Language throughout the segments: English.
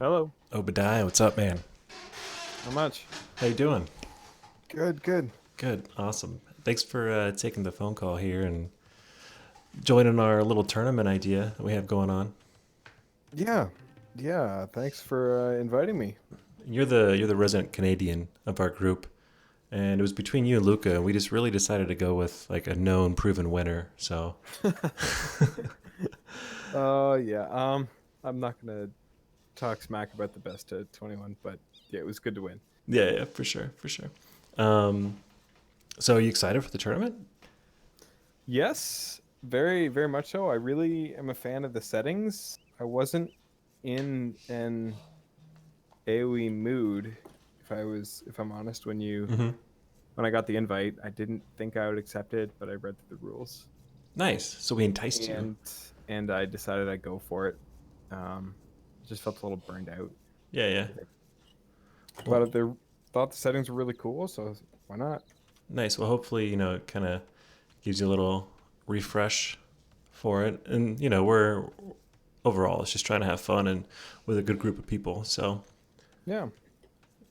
Hello. Obadiah, what's up, man? How much? How you doing? Good, good. Good, awesome. Thanks for taking the phone call here and joining our little tournament idea that we have going on. Yeah, yeah. Thanks for inviting me. You're the resident Canadian of our group, and it was between you and Luca, and we just really decided to go with like a known, proven winner. So, Yeah. I'm not gonna talk smack about the best of 21, but yeah, it was good to win. yeah, yeah, for sure, for sure. Um, so, are you excited for the tournament? Yes, very, very much so. I really am a fan of the settings. I wasn't in an AoE mood, if I'm honest, Mm-hmm. when I got the invite. I didn't think I would accept it, but I read through the rules Nice. So we enticed you. and and I decided I'd go for it. Um, just felt a little burned out. Yeah, yeah. Well, But they thought the settings were really cool, so why not? nice. Well, hopefully, it kind of gives you a little refresh for it. And, we're overall, it's just trying to have fun and with a good group of people. So Yeah.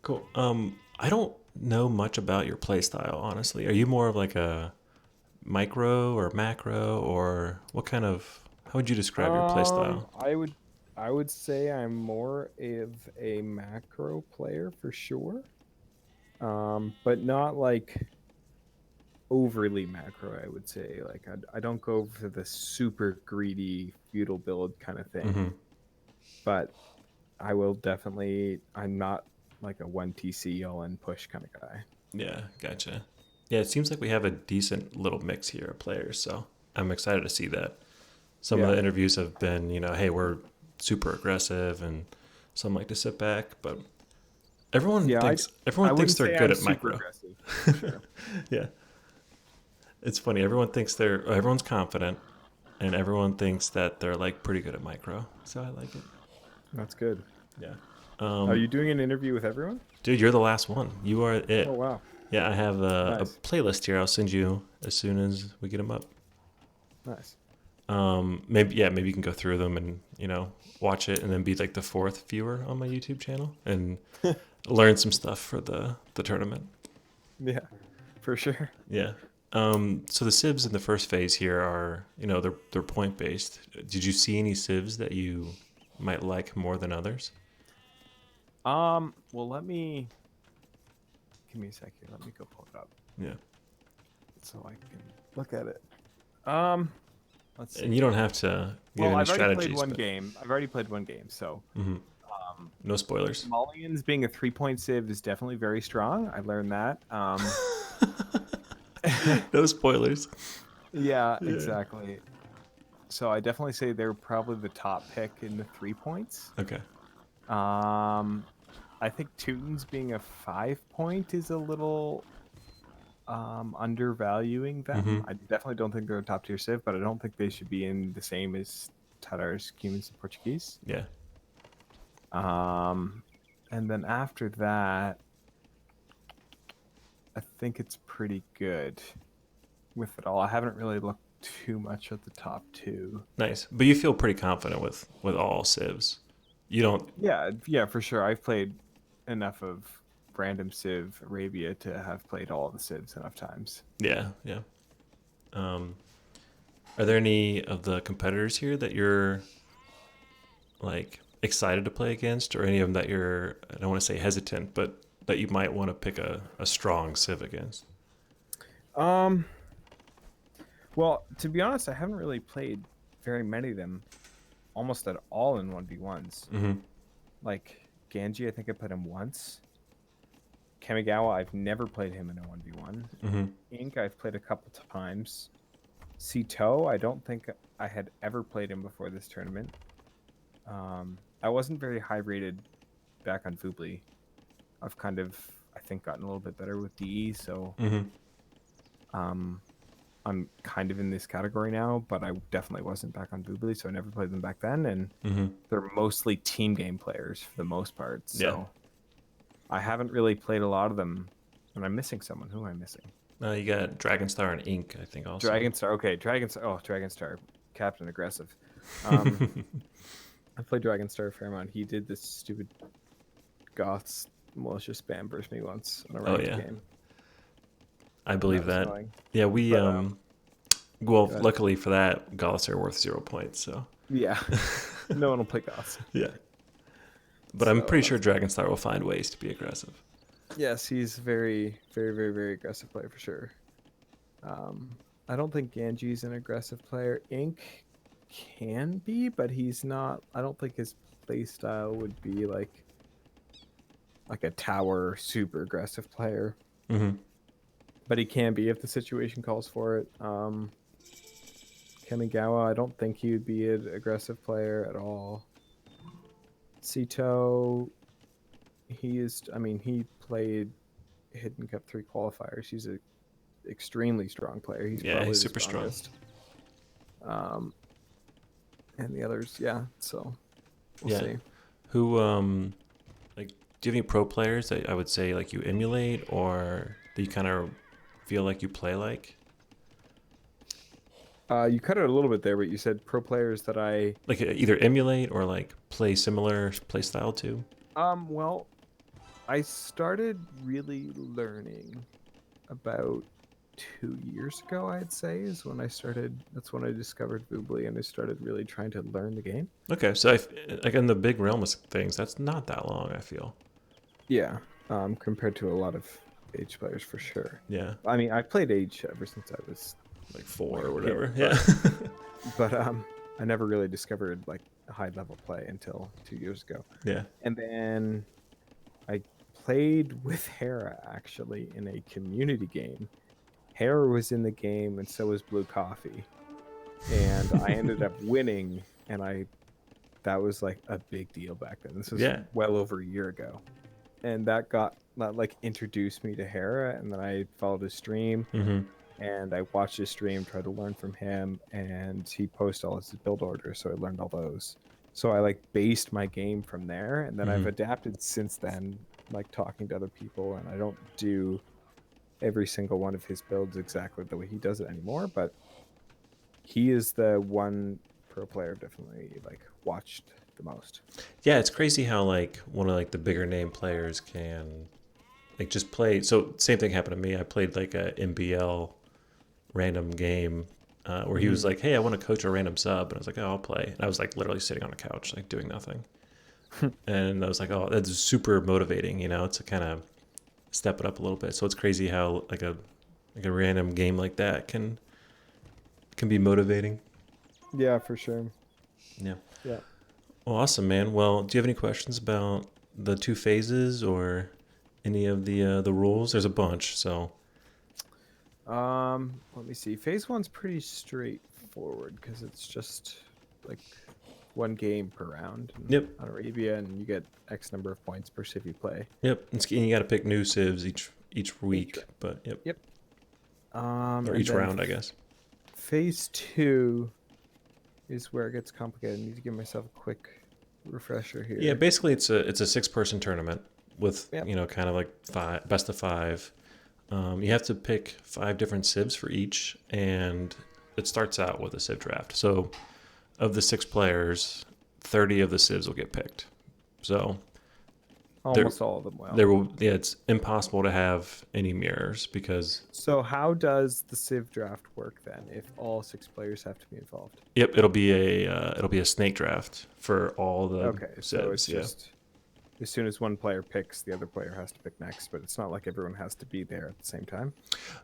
cool. I don't know much about your play style, honestly. Are you more of like a micro or macro, or what kind of, how would you describe your play Um, style? I would I would say I'm more of a macro player for sure. But not like overly macro, I would say. Like I don't go for the super greedy feudal build kind of thing. Mm-hmm. But I'm not like a 1 TC all in push kind of guy. Yeah, gotcha. Yeah, it seems like we have a decent little mix here of players, so I'm excited to see that. Some of Yeah. the interviews have been, hey, we're super aggressive, and some like to sit back, but everyone Yeah, thinks I everyone thinks wouldn't they're say good I'm at super micro. aggressive for sure. Yeah, it's funny. Everyone's confident, and everyone thinks that they're like pretty good at micro. So I like it. That's good. Yeah. Are Um, you doing an interview with everyone? dude, you're the last one. You are Oh it. wow. Yeah, I have a Nice. playlist here. I'll send you as soon as we get them up. Nice. Maybe you can go through them and watch it, and then be like the fourth viewer on my YouTube channel and learn some stuff for the tournament. Yeah, for sure. Yeah. So the civs in the first phase here are, they're point based. Did you see any civs that you might like more than others? Well, let me give me a sec here. Let me go pull it up Yeah. so I can look at it. Um, let's And you see. don't have to give Well, any I've already played strategies, one but game. I've already played one game, so mhm, um, no spoilers. Mulligan's being a 3-point civ is definitely very strong. I learned that. No spoilers. Yeah, Yeah. exactly. So I definitely say they're probably the top pick in the 3 points. Okay. Um, I think Teuton's being a 5 point is a little undervaluing them. Mm-hmm. I definitely don't think they're a top tier civ, but I don't think they should be in the same as Tatars, Cumans, and Portuguese. Yeah. Um, and then after that, I think it's pretty good with it all. I haven't really looked too much at the top two. Nice. But you feel pretty confident with all civs. You don't. Yeah, yeah, for sure. I've played enough of random Civ Arabia to have played all the Civs enough times. Yeah. Yeah. Um, are there any of the competitors here that you're like excited to play against, or any of them that you're, I don't want to say hesitant, but that you might want to pick a strong civ against? Um, well, to be honest, I haven't really played very many of them almost at all in 1v1s. Mm-hmm. Like Ganji, I think I played him once. Kamigawa, I've never played him in a 1v1. Mm-hmm. Ink, I've played a couple times. Sito, I don't think I had ever played him before this tournament. I wasn't very high rated back on Fubli. I've kind of, I think, gotten a little bit better with DE, so Mm-hmm. um, I'm kind of in this category now, but I definitely wasn't back on Fubli, so I never played them back then, and Mm-hmm. they're mostly team game players for the most part, Yeah. so I haven't really played a lot of them, and I'm missing someone. Who am I missing? You got Dragonstar and Ink, I think, also. Dragonstar. Okay, Dragonstar. Oh, Dragonstar. Captain Aggressive. Um, I played Dragonstar a fair amount. He did this stupid Goths malicious spam burst me once on a Oh ranked yeah, game, I and that believe was that. annoying. Yeah, we But well, go ahead. luckily for that, Gauss are worth 0 points. So Yeah, no one will play Goths. yeah, but I'm So pretty sure Dragonstar will find ways to be aggressive. yes, he's very, very, very, very aggressive player for sure. I don't think Ganji's an aggressive player. Ink can be, but he's not. I don't think his play style would be like a tower super aggressive player. Mm-hmm. But he can be if the situation calls for it. Kamigawa, I don't think he would be an aggressive player at all. Sito, he is. I mean, he played Hidden Cup 3 qualifiers. He's a extremely strong player. He's Yeah, he's probably the super strong. strongest. And the others, yeah. So we'll Yeah. see. Who like do you have any pro players that I would say like you emulate or that you kind of feel like you play like? You cut it a little bit there, but you said pro players that I. Like either emulate or like play similar play style to? Well, I started really learning about 2 years ago. I'd say is when I started. That's when I discovered Boobly, and I started really trying to learn the game. Okay, so like in the big realm of things, that's not that long, I feel. Yeah. Compared to a lot of Age players for sure. Yeah, I mean, I played Age ever since I was like 4 like or a whatever. kid, Yeah. but I never really discovered like high level play until 2 years ago. Yeah. And then I played with Hera actually in a community game. Hera was in the game, and so was Blue Coffee. And I ended up winning, and that was like a big deal back then. This was Yeah. well over a year ago. And that like introduced me to Hera, and then I followed his stream Mm-hmm. and I watched his stream, tried to learn from him, and he posted all his build orders, so I learned all those. So I like based my game from there, and then I've Mm-hmm. adapted since then, like talking to other people, and I don't do every single one of his builds exactly the way he does it anymore, but he is the one pro player I've definitely like watched the most. Yeah, it's crazy how like one of like the bigger name players can like just play. So same thing happened to me. I played like a MBL random game where he was like, "Hey, I want to coach a random sub," and I was like, "Oh, I'll play." And I was like literally sitting on a couch, like doing nothing. And I was like, "Oh, that's super motivating," to kind of step it up a little bit. So it's crazy how like a random game like that can be motivating. Yeah, for sure. Yeah. Yeah. Well, awesome, man. Well, do you have any questions about the two phases or any of the rules? There's a bunch, so Let me see. Phase one's pretty straightforward because it's just like one game per round yep, on Arabia, and you get X number of points per civ you play. yep. And you got to pick new civs each week, but yep. Yep. Or And each then round, I guess. phase two is where it gets complicated. I need to give myself a quick refresher here. Yeah, basically it's a 6-person tournament with Yep. kind of like best of 5. You have to pick 5 different civs for each, and it starts out with a civ draft. So of the 6 players, 30 of the civs will get picked. So Almost all of them will. there will it's impossible to have any mirrors because So how does the civ draft work then if all 6 players have to be involved? yep, it'll be a snake draft for all the Okay, so civs. it's Yeah. just as soon as one player picks, the other player has to pick next, but it's not like everyone has to be there at the same time.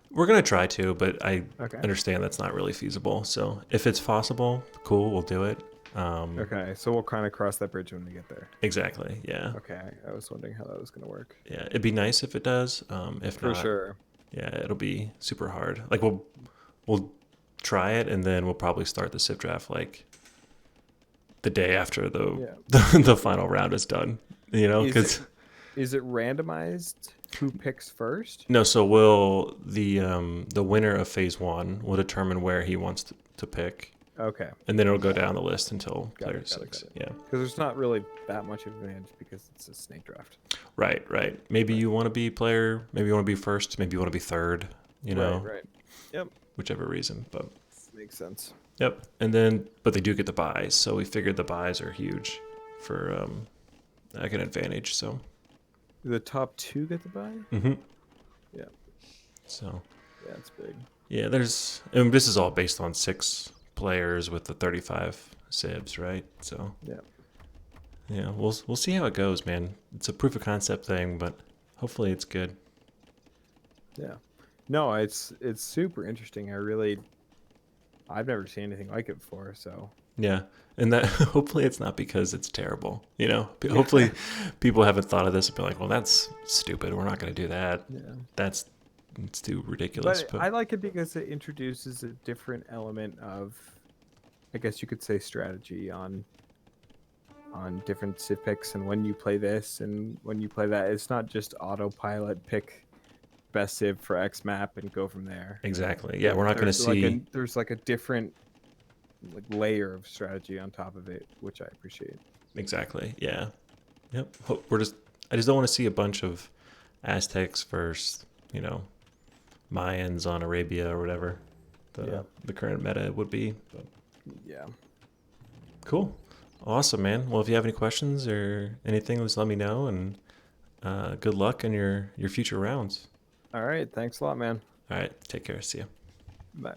We're gonna try to, but I Okay. understand that's not really feasible. So if it's possible, cool, we'll do it. Okay, so we'll kind of cross that bridge when we get there. Exactly. Yeah. Okay, I was wondering how that was going to work. Yeah. It'd be nice if it does. If For not, sure. yeah, it'll be super hard. Like we'll try it, and then we'll probably start the civ draft like the day after the final round is done. Because is it randomized who picks first? no, so will the winner of phase 1 will determine where he wants to pick, Okay. and then it'll go down the list until Got player it, got it, 6. got it. Yeah. Because there's not really that much of an advantage because it's a snake draft. Right. Maybe you want to be player. Maybe you want to be first. Maybe you want to be third. Right. Yep. Whichever reason. But Makes sense. Yep. And then, but they do get the buys, so we figured the buys are huge for like an advantage. So. The top two get the buy. Mm-hmm. Yeah, So. yeah, it's big. Yeah, and this is all based on 6 players with the 35 sibs, right? So. Yeah, Yeah, we'll see how it goes, man. It's a proof of concept thing, but hopefully it's good. yeah. No, it's super interesting. I've never seen anything like it before. So Yeah, and that hopefully it's not because it's terrible. yeah, Hopefully people haven't thought of this and be like, well, that's stupid. We're not going to do that. yeah. That's it's too ridiculous. But But I like it because it introduces a different element of, I guess you could say, strategy on different civ picks and when you play this and when you play that. It's not just autopilot pick best civ for X map and go from there. exactly, yeah, we're not going to see There's like a different like layer of strategy on top of it, which I appreciate. exactly. Yeah, yep. I just don't want to see a bunch of Aztecs versus Mayans on Arabia or whatever Yeah, the current meta would be. But yeah. cool. Awesome, man. Well, if you have any questions or anything, just let me know. And good luck in your future rounds. All right, thanks a lot, man. All right. Take care. See ya. Bye.